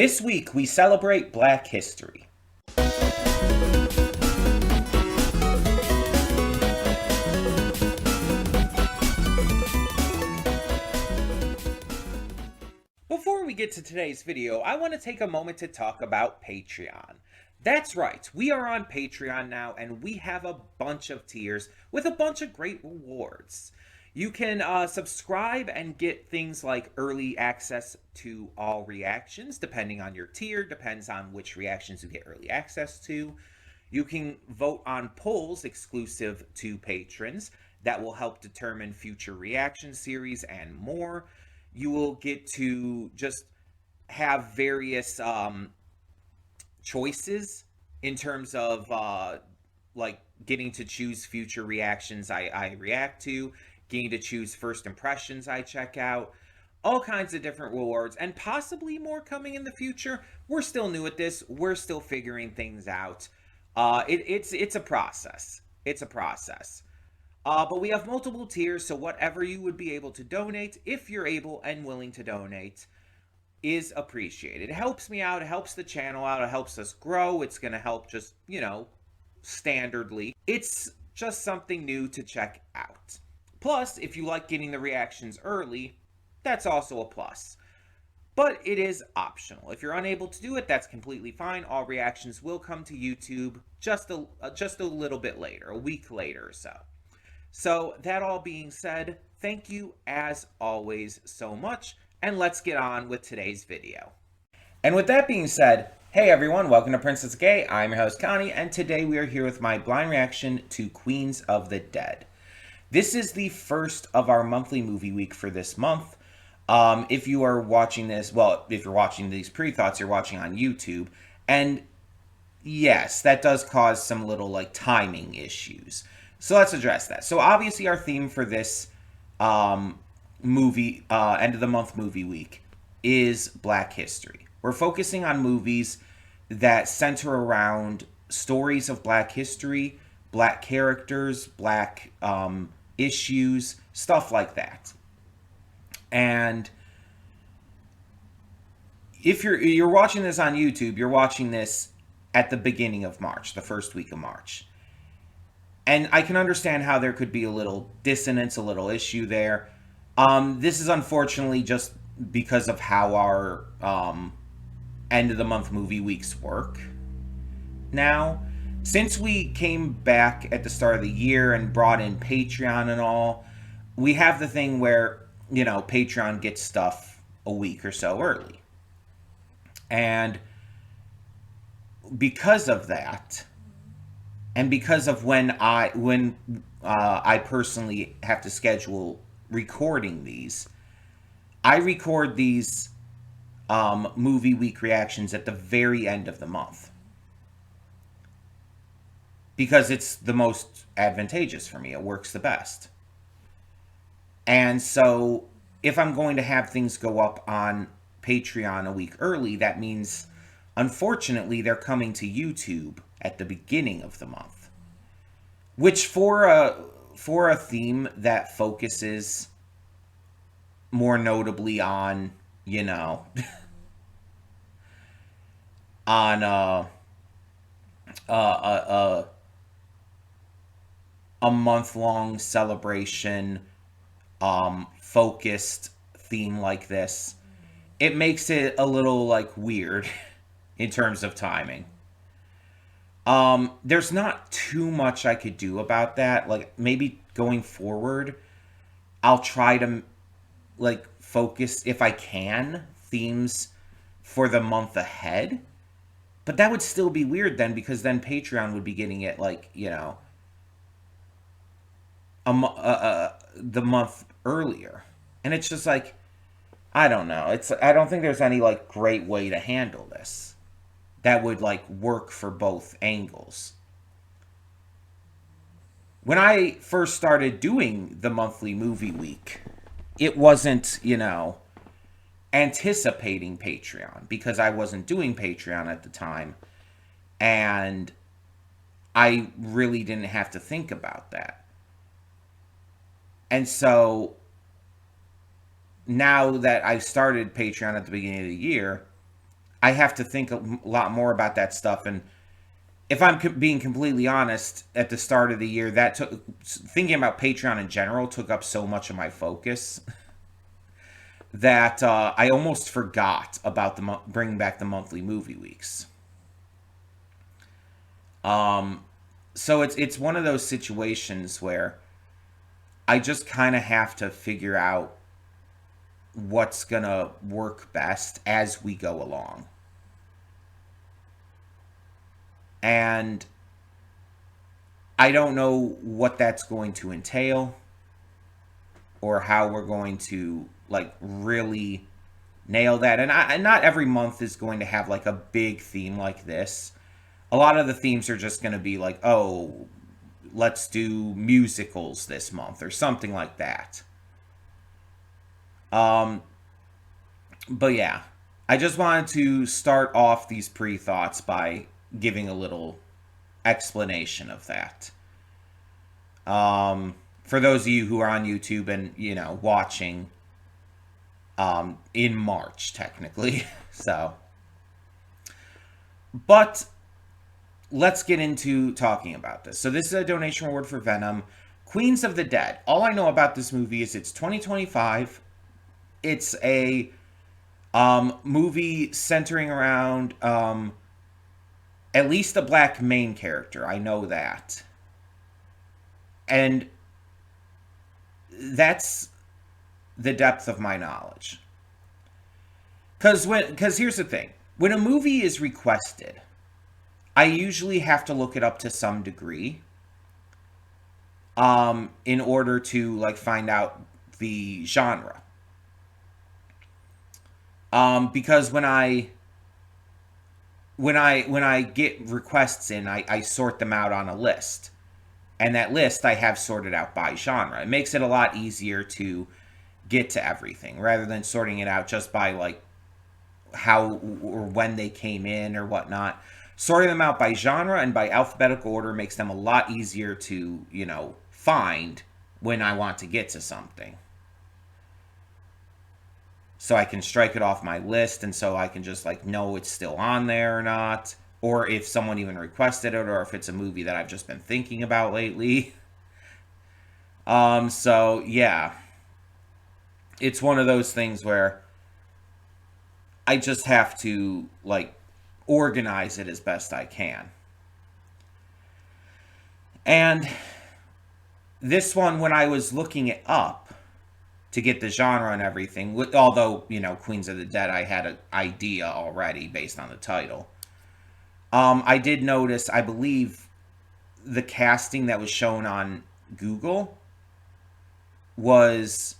This week we celebrate Black History. Before we get to today's video, I want to take a moment to talk about Patreon. That's right, we are on Patreon now, and we have a bunch of tiers with a bunch of great rewards. You can subscribe and get things like early access to all reactions, depending on your tier, depends on which reactions you get early access to. You can vote on polls exclusive to patrons that will help determine future reaction series and more. You will get to just have various choices in terms of like getting to choose future reactions I react to, getting to choose first impressions I check out, all kinds of different rewards, and possibly more coming in the future. We're still new at this. We're still figuring things out. It's a process. It's a process. But we have multiple tiers, so whatever you would be able to donate, if you're able and willing to donate, is appreciated. It helps me out, it helps the channel out, it helps us grow. It's going to help just, standardly. It's just something new to check out. Plus, if you like getting the reactions early, that's also a plus. But it is optional. If you're unable to do it, that's completely fine. All reactions will come to YouTube just a little bit later, a week later or so. So, that all being said, thank you as always so much, and let's get on with today's video. And with that being said, hey everyone, welcome to Princess Gay. I'm your host Connie, and today we are here with my blind reaction to Queens of the Dead. This is the first of our monthly movie week for this month. If you are watching this, well, if you're watching these pre-thoughts, you're watching on YouTube, and yes, that does cause some little timing issues. So let's address that. So obviously our theme for this movie, end of the month movie week, is Black History. We're focusing on movies that center around stories of Black history, Black characters, Black issues, stuff like that. And if you're watching this on YouTube, you're watching this at the beginning of March, the first week of March. And I can understand how there could be a little dissonance, a little issue there. This is unfortunately just because of how our end of the month movie weeks work now. Since we came back at the start of the year and brought in Patreon and all, we have the thing where, Patreon gets stuff a week or so early. And because of that, and because of when I personally have to schedule recording these, I record these movie week reactions at the very end of the month. Because it's the most advantageous for me. It works the best. And so, if I'm going to have things go up on Patreon a week early, that means, unfortunately, they're coming to YouTube at the beginning of the month. Which, for a theme that focuses more notably on, on a month-long celebration, focused theme like this, it makes it a little weird in terms of timing. There's not too much I could do about that. Maybe going forward, I'll try to focus, if I can, themes for the month ahead. But that would still be weird then, because then Patreon would be getting it the month earlier. And it's just I don't know. I don't think there's any great way to handle this that would work for both angles. When I first started doing the monthly movie week, it wasn't, anticipating Patreon, because I wasn't doing Patreon at the time, and I really didn't have to think about that. And so now that I started Patreon at the beginning of the year, I have to think a lot more about that stuff. And if I'm being completely honest, at the start of the year, that took thinking about Patreon in general took up so much of my focus that I almost forgot about bringing back the monthly movie weeks. Um, so it's one of those situations where I just kind of have to figure out what's gonna work best as we go along. And I don't know what that's going to entail or how we're going to like really nail that. And not every month is going to have like a big theme like this. A lot of the themes are just going to be like, oh, let's do musicals this month or something like that. Um, but yeah, I just wanted to start off these pre thoughts by giving a little explanation of that. For those of you who are on YouTube and watching in March technically, so but let's get into talking about this. So this is a donation reward for Venom. Queens of the Dead. All I know about this movie is it's 2025. It's a movie centering around at least a black main character. I know that. And that's the depth of my knowledge. Because here's the thing. When a movie is requested, I usually have to look it up to some degree in order to like find out the genre. Because when I get requests in, I sort them out on a list. And that list I have sorted out by genre. It makes it a lot easier to get to everything rather than sorting it out just by like how or when they came in or whatnot. Sorting them out by genre and by alphabetical order makes them a lot easier to, find when I want to get to something. So I can strike it off my list, and so I can just like know it's still on there or not, or if someone even requested it, or if it's a movie that I've just been thinking about lately. So yeah, it's one of those things where I just have to like organize it as best I can. And this one, when I was looking it up to get the genre and everything, although, Queens of the Dead, I had an idea already based on the title. I did notice, I believe, the casting that was shown on Google was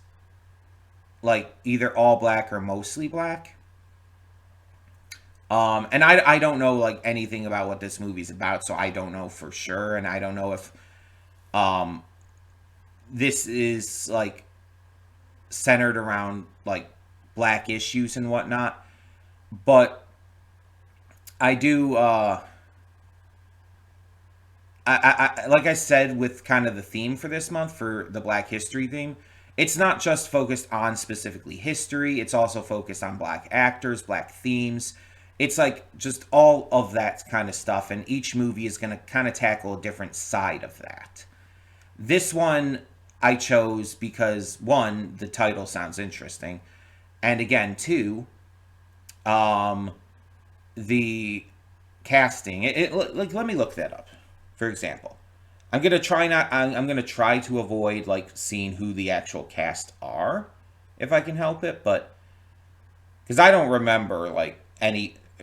like either all black or mostly black. And I don't know like anything about what this movie's about, so I don't know for sure, and I don't know if um this is like centered around like black issues and whatnot. But I do like I said, with kind of the theme for this month, for the Black History theme, it's not just focused on specifically history, it's also focused on black actors, black themes. It's like just all of that kind of stuff, and each movie is going to kind of tackle a different side of that. This one I chose because, one, the title sounds interesting, and again, two, um, the casting. Like, let me look that up. For example, I'm gonna try to avoid like seeing who the actual cast are, if I can help it, but because I don't remember like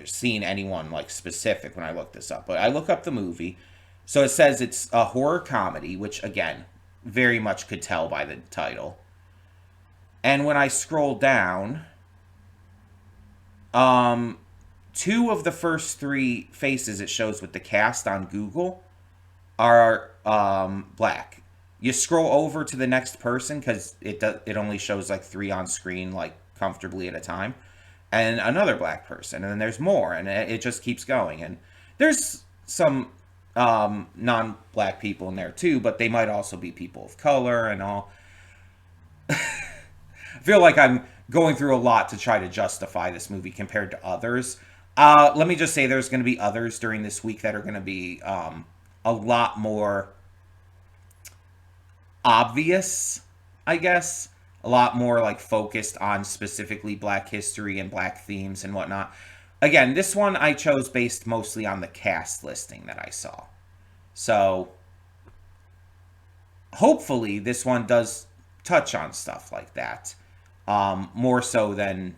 seeing anyone like specific when I look this up. But I look up the movie, so it says it's a horror comedy, which again, very much could tell by the title. And when I scroll down, um, two of the first three faces it shows with the cast on Google are black. You scroll over to the next person because it only shows like three on screen like comfortably at a time, and another black person, and then there's more, and it just keeps going. And there's some non-black people in there too, but they might also be people of color and all. I feel like I'm going through a lot to try to justify this movie compared to others. Let me just say there's going to be others during this week that are going to be a lot more obvious, I guess. A lot more like focused on specifically Black history and Black themes and whatnot. Again, this one I chose based mostly on the cast listing that I saw. So hopefully this one does touch on stuff like that. More so than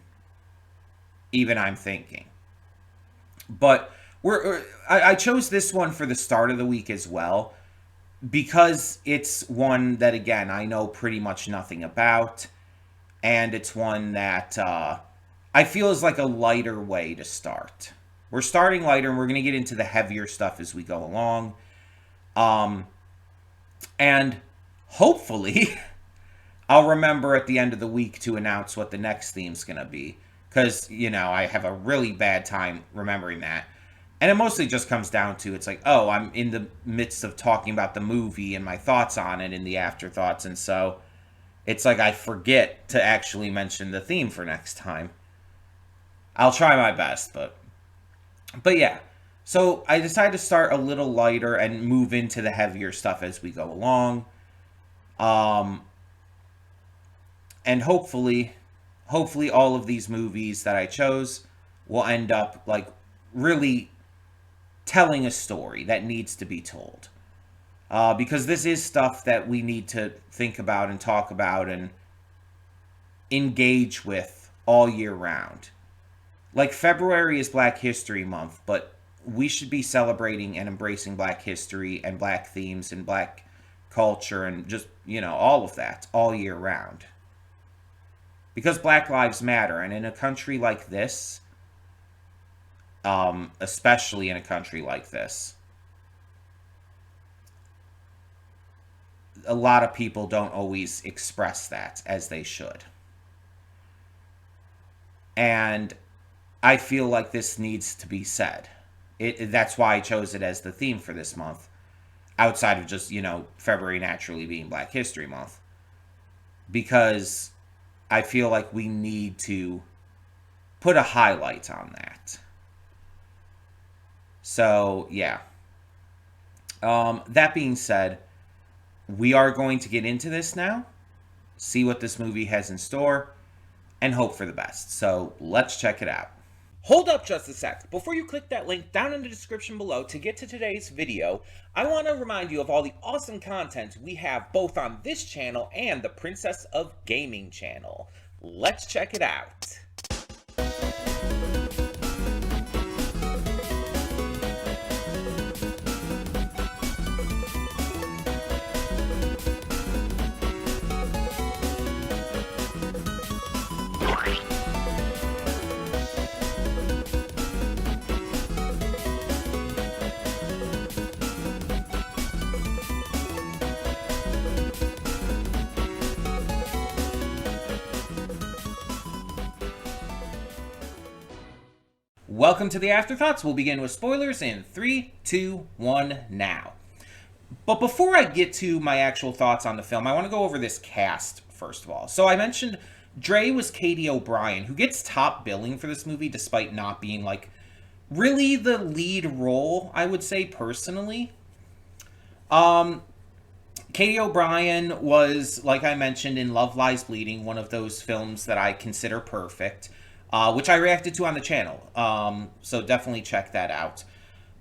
even I'm thinking. But I chose this one for the start of the week as well because it's one that again I know pretty much nothing about, and it's one that I feel is like a lighter way to start. We're starting lighter, and we're going to get into the heavier stuff as we go along, and hopefully I'll remember at the end of the week to announce what the next theme's going to be, because I have a really bad time remembering that. And it mostly just comes down to it's like, oh, I'm in the midst of talking about the movie and my thoughts on it in the afterthoughts, and so it's like I forget to actually mention the theme for next time. I'll try my best, but yeah. So I decided to start a little lighter and move into the heavier stuff as we go along. And hopefully all of these movies that I chose will end up like really telling a story that needs to be told. Because this is stuff that we need to think about and talk about and engage with all year round. Like, February is Black History Month, but we should be celebrating and embracing Black history and Black themes and Black culture and just, all of that all year round. Because Black lives matter, and in a country like this, especially in a country like this, a lot of people don't always express that as they should. And I feel like this needs to be said. That's why I chose it as the theme for this month, outside of just, February naturally being Black History Month. Because I feel like we need to put a highlight on that. So, yeah. That being said, we are going to get into this now, see what this movie has in store, and hope for the best. So, let's check it out. Hold up just a sec. Before you click that link down in the description below to get to today's video, I want to remind you of all the awesome content we have both on this channel and the Princess of Gaming channel. Let's check it out. Welcome to the Afterthoughts. We'll begin with spoilers in 3, 2, 1, now. But before I get to my actual thoughts on the film, I want to go over this cast, first of all. So I mentioned Dre was Katie O'Brien, who gets top billing for this movie despite not being, like, really the lead role, I would say, personally. Katie O'Brien was, like I mentioned, in Love Lies Bleeding, one of those films that I consider perfect. Which I reacted to on the channel, so definitely check that out.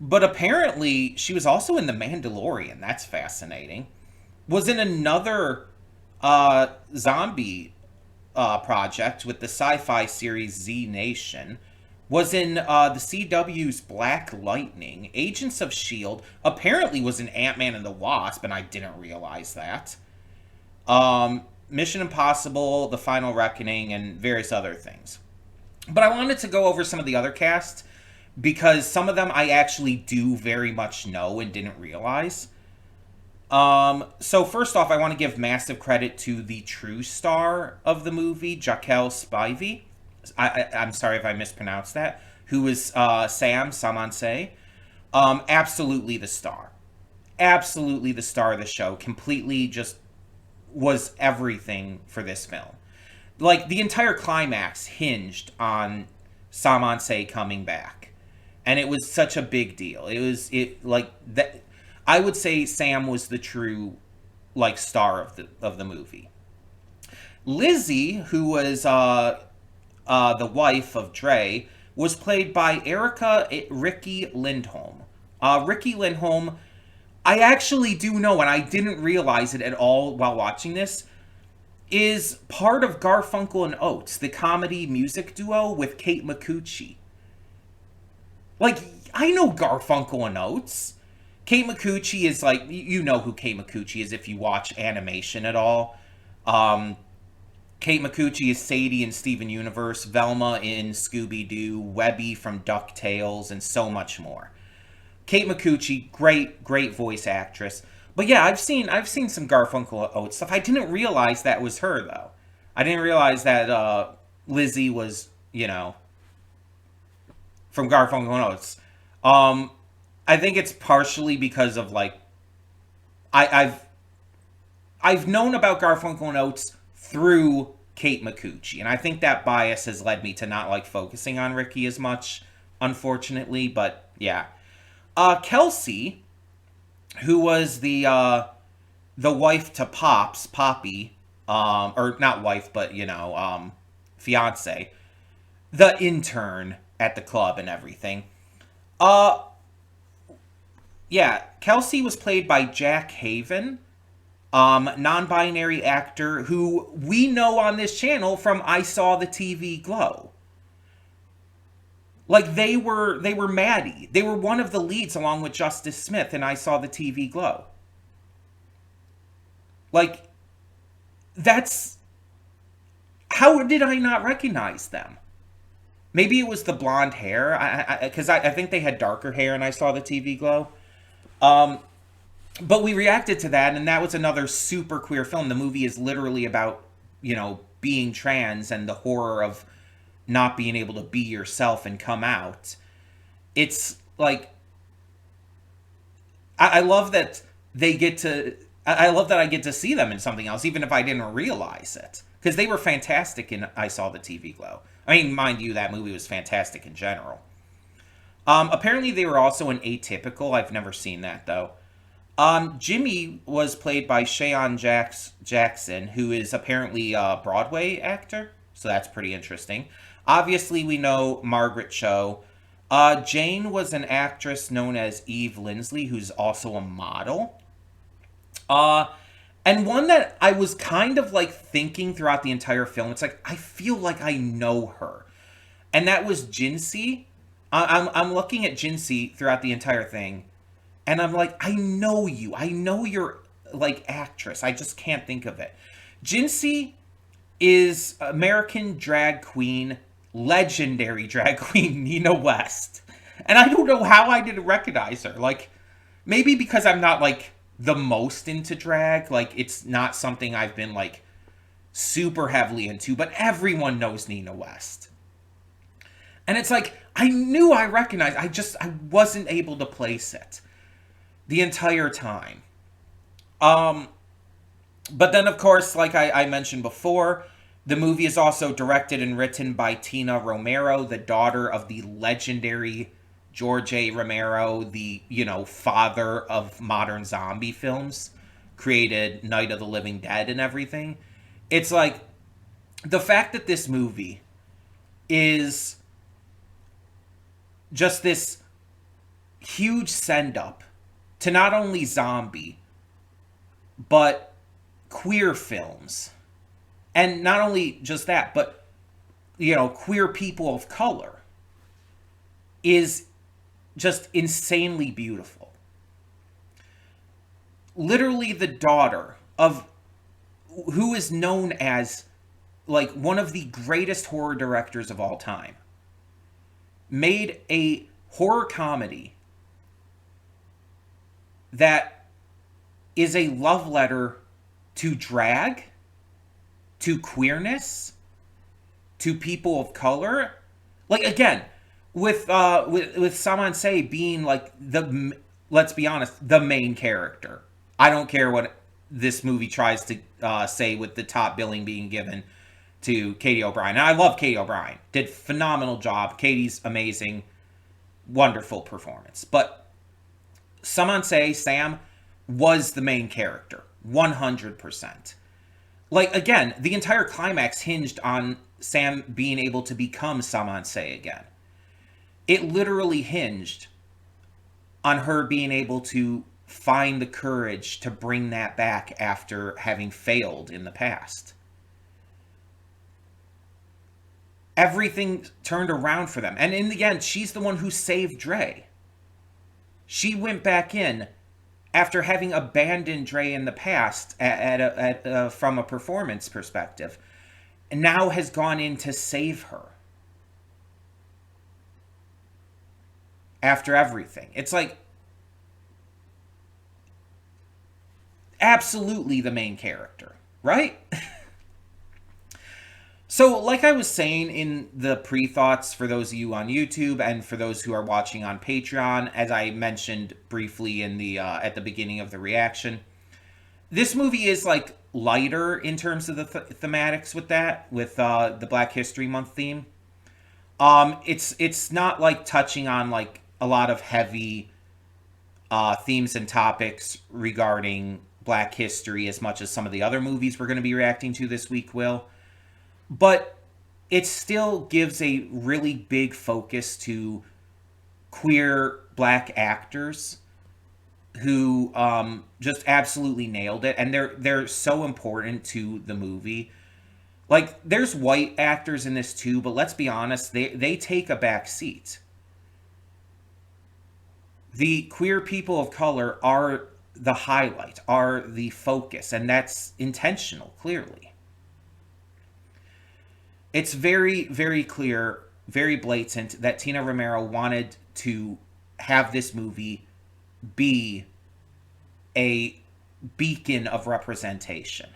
But apparently, she was also in The Mandalorian. That's fascinating. Was in another zombie project with the sci-fi series Z Nation. Was in the CW's Black Lightning. Agents of S.H.I.E.L.D. Apparently was in Ant-Man and the Wasp, and I didn't realize that. Mission Impossible, The Final Reckoning, and various other things. But I wanted to go over some of the other cast because some of them I actually do very much know and didn't realize. So first off, I want to give massive credit to the true star of the movie, Jaquel Spivey. I'm sorry if I mispronounced that. Who is Sam Samanse. Absolutely the star. Absolutely the star of the show. Completely just was everything for this film. Like, the entire climax hinged on Samanse coming back. and it was such a big deal. It like that. I would say Sam was the true like star of the movie. Lizzie, who was the wife of Dre, was played by Erica Ricky Lindholm. Ricky Lindholm, I actually do know, and I didn't realize it at all while watching this, is part of Garfunkel and Oates, the comedy music duo with Kate Micucci. Like, I know Garfunkel and Oates. Kate Micucci is like, you know who Kate Micucci is if you watch animation at all. Um, Kate Micucci is Sadie in Steven Universe, Velma in Scooby-Doo, Webby from DuckTales, and so much more. Kate Micucci, great voice actress. But yeah, I've seen some Garfunkel Oates stuff. I didn't realize that was her though. I didn't realize that Lizzie was, from Garfunkel and Oates. I think it's partially because of like I've known about Garfunkel and Oates through Kate Micucci, and I think that bias has led me to not like focusing on Ricky as much, unfortunately. But yeah, Kelsey, who was the wife to Poppy, or not wife, but fiance, the intern at the club and everything. Uh, yeah, Kelsey was played by Jack Haven, non-binary actor who we know on this channel from I Saw the TV Glow. Like they were Maddie. They were one of the leads along with Justice Smith in I Saw the TV Glow. Like that's how did I not recognize them? Maybe it was the blonde hair, because I think they had darker hair and I Saw the TV Glow. Um, but we reacted to that, and that was another super queer film. The movie is literally about, being trans and the horror of not being able to be yourself and come out. It's like, I love that they get to, I love that I get to see them in something else, even if I didn't realize it. Because they were fantastic in I Saw the TV Glow. I mean, mind you, that movie was fantastic in general. Apparently they were also an Atypical. I've never seen that, though. Jimmy was played by Shayon Jackson, who is apparently a Broadway actor, so that's pretty interesting. Obviously, we know Margaret Cho. Jane was an actress known as Eve Lindsley, who's also a model. And one that I was kind of like thinking throughout the entire film, it's like, I feel like I know her. And that was Jinsey. I'm looking at Jinsey throughout the entire thing, and I'm like, I know you. I know you're like actress. I just can't think of it. Jinsey is American drag queen, legendary drag queen Nina West. And I don't know how I didn't recognize her. Like, maybe because I'm not like the most into drag. Like, it's not something I've been like super heavily into, but everyone knows Nina West. And it's like, I knew I recognized, I wasn't able to place it the entire time. But then, of course, like I mentioned before, the movie is also directed and written by Tina Romero, the daughter of the legendary George A. Romero, the, father of modern zombie films, created Night of the Living Dead and everything. It's like, the fact that this movie is just this huge send-up to not only zombie, but queer films. And not only just that, but, queer people of color is just insanely beautiful. Literally the daughter of who is known as, like, one of the greatest horror directors of all time, made a horror comedy that is a love letter to drag, to queerness, to people of color. Like, again, with Saman-Se being like let's be honest, the main character. I don't care what this movie tries to say with the top billing being given to Katie O'Brien. And I love Katie O'Brien. Did phenomenal job. Katie's amazing. wonderful performance. But Sam was the main character, 100%. Like, again, the entire climax hinged on Sam being able to become Samanse again. It literally hinged on her being able to find the courage to bring that back after having failed in the past. Everything turned around for them. And in the end, she's the one who saved Dre. She went back in after having abandoned Dre in the past from a performance perspective, and now has gone in to save her. After everything. It's like, absolutely the main character, right? So, like I was saying in the pre-thoughts for those of you on YouTube and for those who are watching on Patreon, as I mentioned briefly in the at the beginning of the reaction, this movie is like lighter in terms of the thematics with the Black History Month theme. It's not like touching on like a lot of heavy themes and topics regarding Black history as much as some of the other movies we're going to be reacting to this week will. But it still gives a really big focus to queer Black actors who just absolutely nailed it, and they're so important to the movie. Like, there's white actors in this too, but let's be honest, they take a back seat. The queer people of color are the highlight, are the focus, and that's intentional, clearly. It's very, very clear, very blatant that Tina Romero wanted to have this movie be a beacon of representation.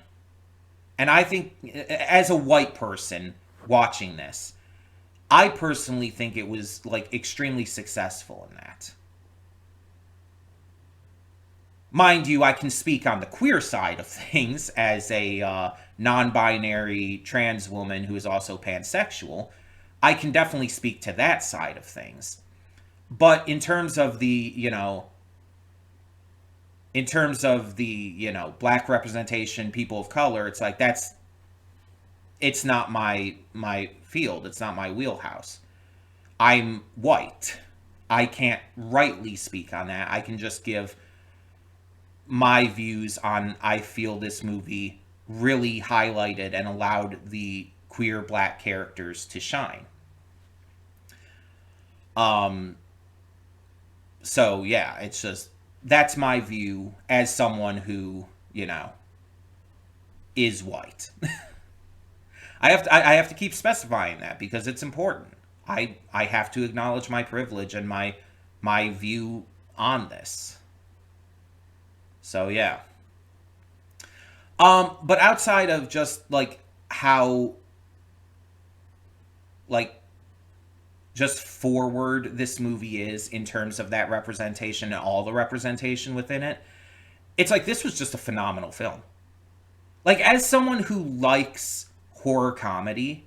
And I think, as a white person watching this, I personally think it was like extremely successful in that. Mind you, I can speak on the queer side of things as a non-binary trans woman who is also pansexual. I can definitely speak to that side of things. But in terms of the, Black representation, people of color, it's like it's not my field. It's not my wheelhouse. I'm white. I can't rightly speak on that. I can just give my views on, I feel this movie really highlighted and allowed the queer Black characters to shine. So yeah, it's just, that's my view as someone who, is white. I have to keep specifying that because it's important. I have to acknowledge my privilege and my view on this. So yeah. But outside of just like how like just forward this movie is in terms of that representation and all the representation within it, it's like this was just a phenomenal film. Like, as someone who likes horror comedy,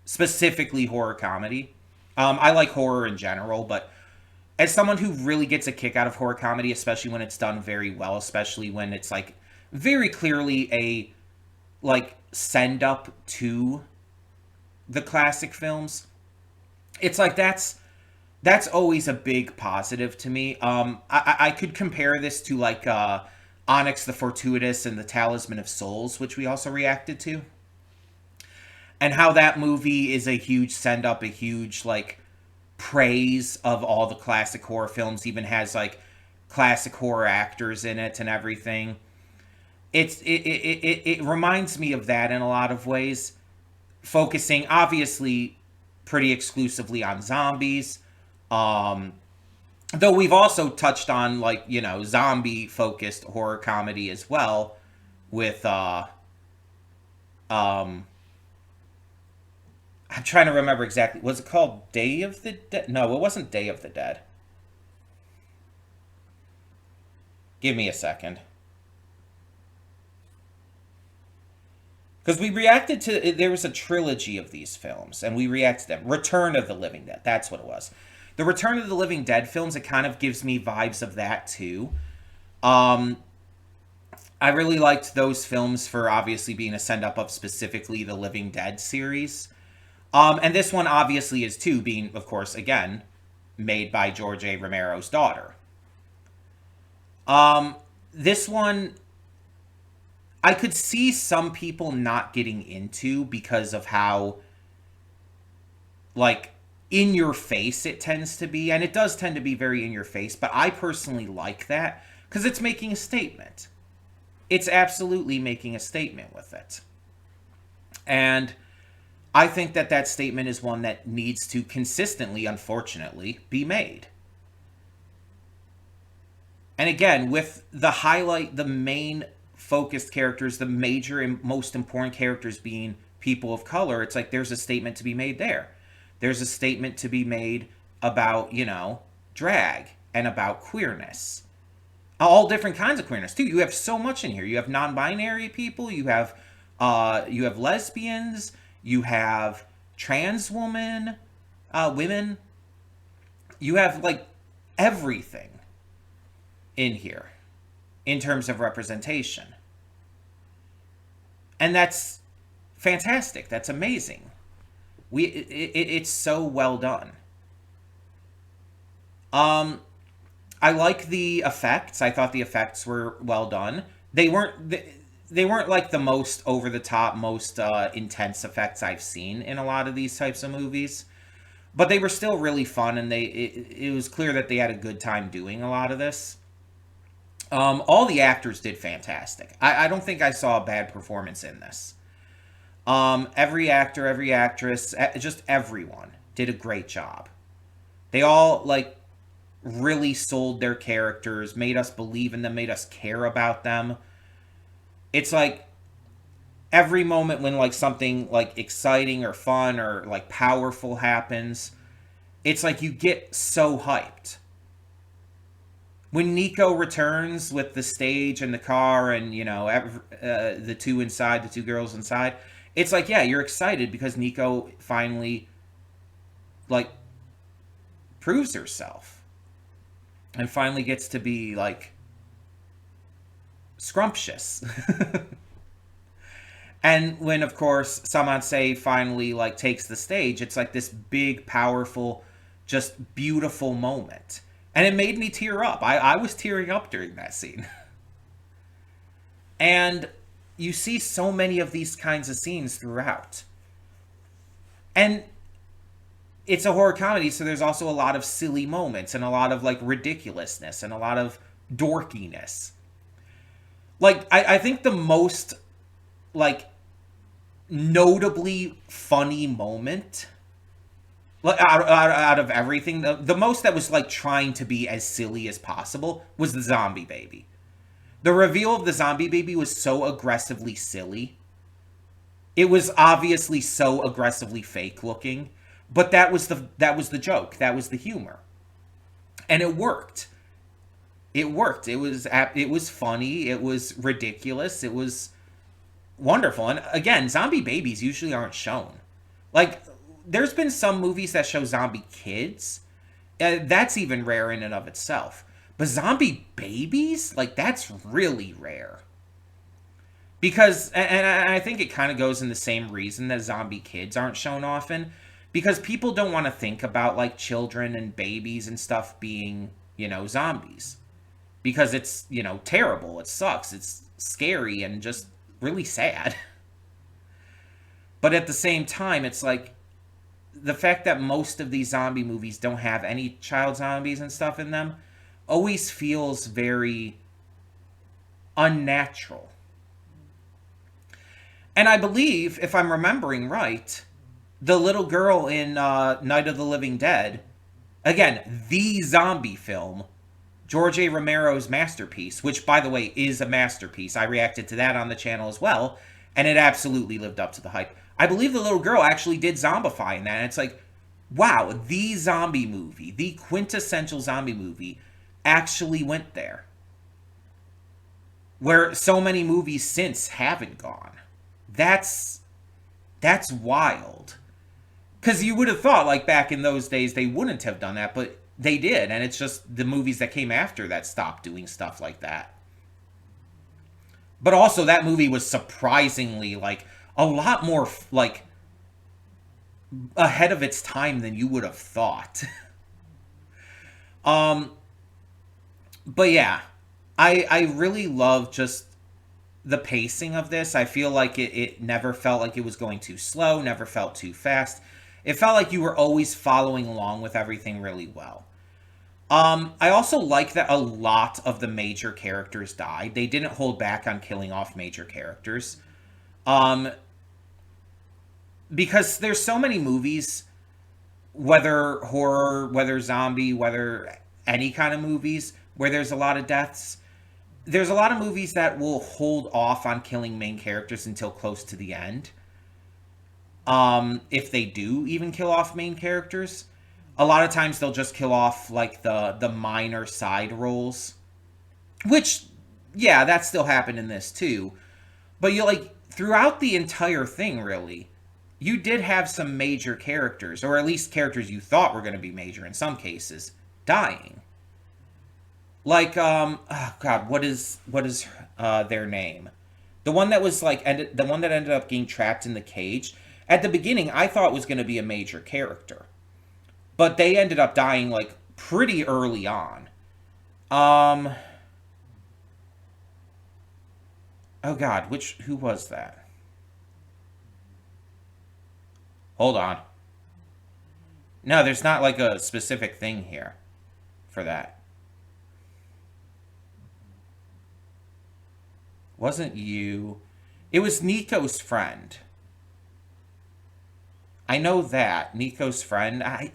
specifically horror comedy, I like horror in general, but as someone who really gets a kick out of horror comedy, especially when it's done very well, especially when it's like very clearly a like send up to the classic films, it's like that's always a big positive to me. I could compare this to like Onyx the Fortuitous and the Talisman of Souls, which we also reacted to, and how that movie is a huge send up, a huge like praise of all the classic horror films, even has like classic horror actors in it and everything. It reminds me of that in a lot of ways, focusing obviously pretty exclusively on zombies, though we've also touched on like zombie focused horror comedy as well with I'm trying to remember exactly. Was it called Day of the Dead? No, it wasn't Day of the Dead. Give me a second. Because we reacted to... There was a trilogy of these films, and we reacted to them. Return of the Living Dead. That's what it was. The Return of the Living Dead films, it kind of gives me vibes of that too. Um, I really liked those films for obviously being a send up of specifically the Living Dead series. And this one obviously is too, being, of course, again, made by George A. Romero's daughter. Um, this one, I could see some people not getting into because of how, like, in your face it tends to be. And it does tend to be very in your face, but I personally like that because it's making a statement. It's absolutely making a statement with it. And I think that that statement is one that needs to consistently, unfortunately, be made. And again, with the highlight, the main focused characters, the major and most important characters being people of color, it's like there's a statement to be made there. There's a statement to be made about, drag and about queerness. All different kinds of queerness too. You have so much in here. You have non-binary people. You have lesbians. You have trans women. You have like everything in here in terms of representation, and that's fantastic. That's amazing. It's so well done. Um, I like the effects. I thought the effects were well done. They weren't like the most over the top, most intense effects I've seen in a lot of these types of movies, but they were still really fun, and it was clear that they had a good time doing a lot of this. All the actors did fantastic. I don't think I saw a bad performance in this. Every actor, every actress, just everyone did a great job. They all like really sold their characters, made us believe in them, made us care about them. It's like every moment when like something like exciting or fun or like powerful happens, it's like you get so hyped. When Nico returns with the stage and the car and the two inside, the two girls inside, it's like, yeah, you're excited because Nico finally like proves herself and finally gets to be like scrumptious. And when, of course, Samanse finally like takes the stage, it's like this big, powerful, just beautiful moment. And it made me tear up. I was tearing up during that scene. And you see so many of these kinds of scenes throughout. And it's a horror comedy, so there's also a lot of silly moments and a lot of like ridiculousness and a lot of dorkiness. Like, I think the most like notably funny moment out of everything, the most that was like trying to be as silly as possible was the zombie baby. The reveal of the zombie baby was so aggressively silly. It was obviously so aggressively fake looking, but that was the joke. That was the humor. And it worked. It worked. It was funny, it was ridiculous, it was wonderful. And again, zombie babies usually aren't shown. Like, there's been some movies that show zombie kids. That's even rare in and of itself. But zombie babies, like, that's really rare. Because, and I think it kind of goes in the same reason that zombie kids aren't shown often. Because people don't want to think about, like, children and babies and stuff being, zombies. Because it's, terrible. It sucks. It's scary and just really sad. But at the same time, it's like, the fact that most of these zombie movies don't have any child zombies and stuff in them always feels very unnatural. And I believe, if I'm remembering right, the little girl in Night of the Living Dead, again, the zombie film, George A. Romero's masterpiece, which, by the way, is a masterpiece. I reacted to that on the channel as well, and it absolutely lived up to the hype. I believe the little girl actually did zombify in that, and it's like, wow, the zombie movie, the quintessential zombie movie, actually went there. Where so many movies since haven't gone. That's wild. Because you would have thought, like, back in those days, they wouldn't have done that, but they did. And it's just the movies that came after that stopped doing stuff like that. But also, that movie was surprisingly, like, a lot more, like, ahead of its time than you would have thought. um, but yeah, I really love just the pacing of this. I feel like it never felt like it was going too slow, never felt too fast. It felt like you were always following along with everything really well. I also like that a lot of the major characters died. They didn't hold back on killing off major characters. Um, because there's so many movies, whether horror, whether zombie, whether any kind of movies, where there's a lot of deaths. There's a lot of movies that will hold off on killing main characters until close to the end. If they do even kill off main characters, a lot of times they'll just kill off like the minor side roles, which yeah, that still happened in this too. But you like throughout the entire thing, really, you did have some major characters, or at least characters you thought were going to be major in some cases, dying. Like oh god, what is their name? The one that was like the one that ended up getting trapped in the cage. At the beginning, I thought was going to be a major character, but they ended up dying like pretty early on. Um, oh god, which who was that? Hold on. No, there's not like a specific thing here for that. Wasn't you? It was Nico's friend. I know that Nico's friend. I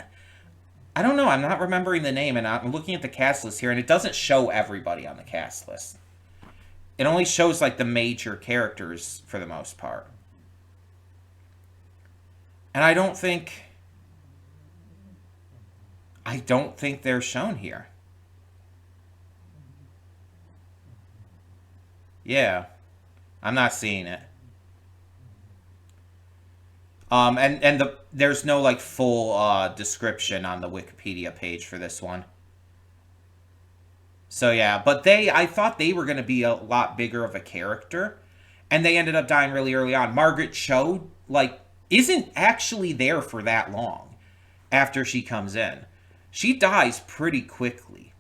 don't know. I'm not remembering the name, and I'm looking at the cast list here, and it doesn't show everybody on the cast list. It only shows like the major characters for the most part, and I don't think they're shown here. Yeah, I'm not seeing it. And there's no like full description on the Wikipedia page for this one. So yeah, but I thought they were going to be a lot bigger of a character, and they ended up dying really early on. Margaret Cho like isn't actually there for that long after she comes in. She dies pretty quickly.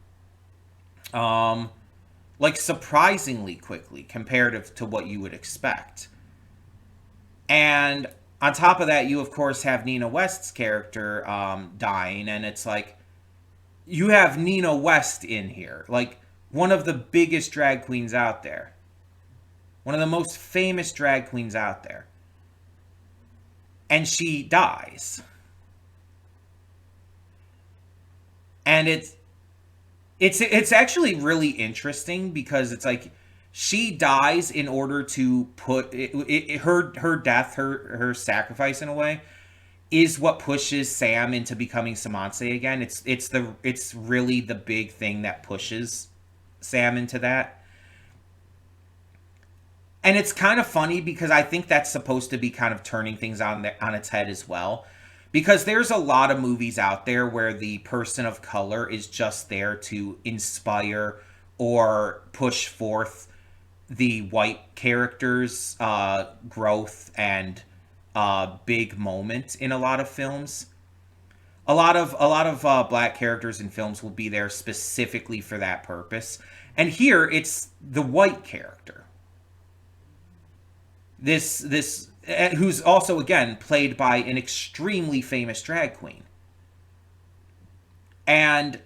Um, like surprisingly quickly comparative to what you would expect. And on top of that, you of course have Nina West's character dying, and it's like you have Nina West in here, like one of the biggest drag queens out there, one of the most famous drag queens out there, and she dies. And it's actually really interesting because it's like she dies in order to put her death, her sacrifice in a way, is what pushes Sam into becoming Samanse again. It's really the big thing that pushes Sam into that. And it's kind of funny because I think that's supposed to be kind of turning things on its head as well. Because there's a lot of movies out there where the person of color is just there to inspire or push forth the white character's growth and big moment in a lot of films. A lot of black characters in films will be there specifically for that purpose. And here it's the white character. This who's also again played by an extremely famous drag queen. And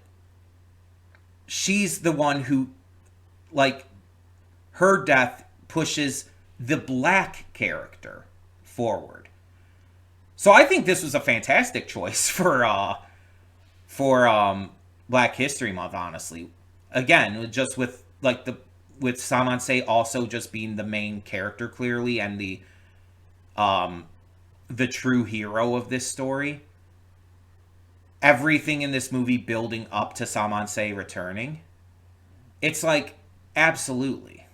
she's the one who like her death pushes the black character forward. So I think this was a fantastic choice for Black History Month, honestly. Again, just with like with Samanse also just being the main character clearly and um the true hero of this story. Everything in this movie building up to Samanse returning. It's like absolutely.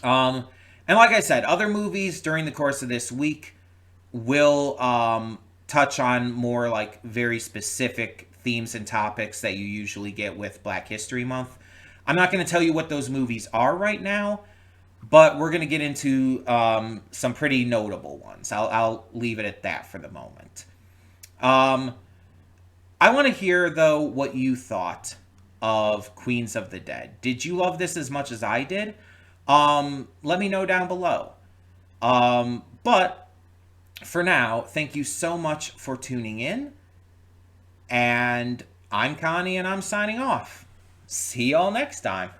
Um and like I said, other movies during the course of this week will touch on more like very specific themes and topics that you usually get with Black History Month. I'm not going to tell you what those movies are right now, but we're going to get into some pretty notable ones. I'll leave it at that for the moment. I want to hear, though, what you thought of Queens of the Dead. Did you love this as much as I did? Let me know down below. But for now, thank you so much for tuning in. And I'm Connie, and I'm signing off. See y'all next time.